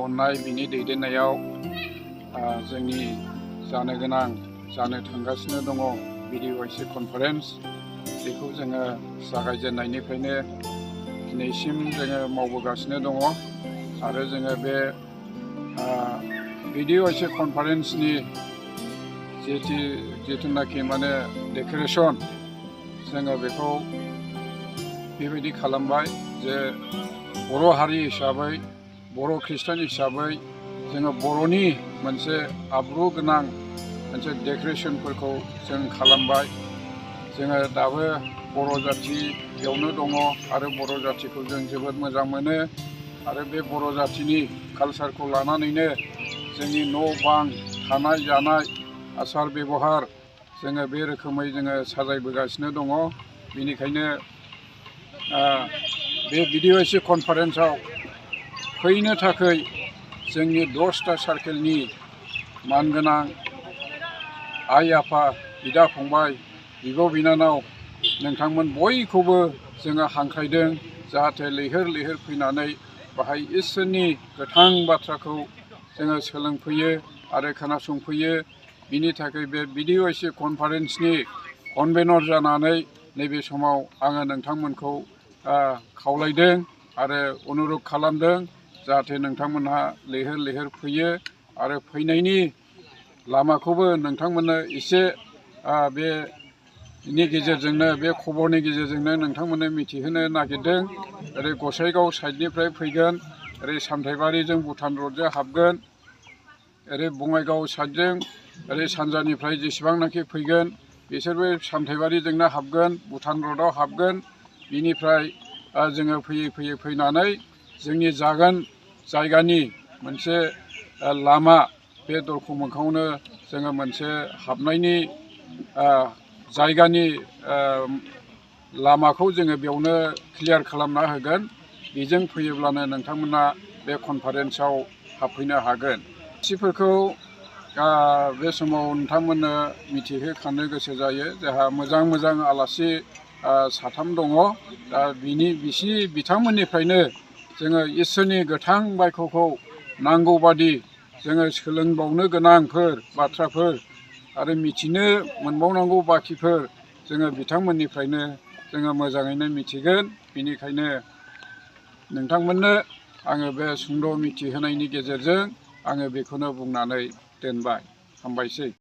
अननाय बिनि दैदेननायाव जोंनि जानो गोनां जानो थांगासिनो दङ BDYC कनफारेन्स बेखौ जोङो जागायजेननायनिफ्रायनो दिनैसिम जोङो मावबोगासिनो दङ आरो जोङो बे BDYC कनफारेन्सनि जिथुनाखि माने डेक्लेरेसन जोङो बेखौ बेबायदि खालामबाय जे बर' हारि हिसाबै बर' खृष्टान हिसाबै जोङो बर'नि मोनसे आब्रु गोनां मोनसे डेक्लेरेसनफोरखौ जों खालामबाय जोङो दाबो बर' जाथियावनो दङ आरो बर' जातिखौ जों जोबोद मोजां मोनो आरो बे बर' जातिनि कालचारखौ लानानैनो जोंनि न' बां थानाय जानाय आसार बेबहार जोङो बे रोखोमै जोङो साजायबोगासिनो दङ बेनिखायनो बे BDYC कनफारेन्सआव फैनो थाखाय जोंनि 10टा सार्केलनि मानगोनां आइ आफा बिदा फंबाय बिब' बिनानाव नोंथांमोन बयखौबो जोङो हांख्रायदों जाहाथे लैहोर लैहोर फैनानै बाहाय इसोरनि गोथां बाथ्राखौ जोङो सोलोंफैयो आरो खोनासंफैयो बिनि थाखाय बे BDYC कनफारेन्सनि कनभेनर जानानै नैबे समाव आङो नोंथांमोनखौ खावलायदों आरो अनुरोध खालामदों जाहाथे नोंथांमोनहा लैहोर लैहोर फैयो आरो फैनायनि लामाखौबो नोंथांमोननो एसे बेनि गेजेरजोंनो बे खबरनि गेजेरजोंनो नोंथांमोननो मिथिहोनो नागिरदों ओरै गसाइगाव साइडनिफ्राय फैगोन ओरै सामथाइबारिजों भुटान रडजों हाबगोन ओरै बङाइगाव साइडजों ओरै सानजानिफ्राय जेसेबांनाखि फैगोन बिसोरबो सामथाइबारिजोंनो हाबगोन भुटान रडआव हाबगोन बिनिफ्राय जोङो फैयै फैनानै जोंनि जायगानि मोनसे लामा बे दरखं मोखाङावनो जोङो मोनसे हाबनायनि जायगानि लामाखौ जोङो बेयावनो क्लियार खालामना होगोन बेजों फैयोब्लानो नोंथांमोना बे कनफारेन्सआव हाबफैनो हागोन मानसिफोरखौ बे समाव नोंथांमोननो मिथिहोखानो गोसो जायो जोंहा मोजां आलासि 3 दङ दा बिथांमोननिफ्रायनो जोङो इसोरनि गोथां बायख'खौ नांगौबादि जोङो सोलोंबावनो गोनांफोर बाथ्राफोर आरो मिथिनो मोनबावनांगौ बाखिफोर जोङो बिथांमोननिफ्रायनो जोङो मोजाङैनो मिथिगोन बेनिखायनो नोंथांमोननो आङो बे सुंद' मिथिहोनायनि गेजेरजों आङो बेखौनो बुंनानै दोनबाय हामबायसै।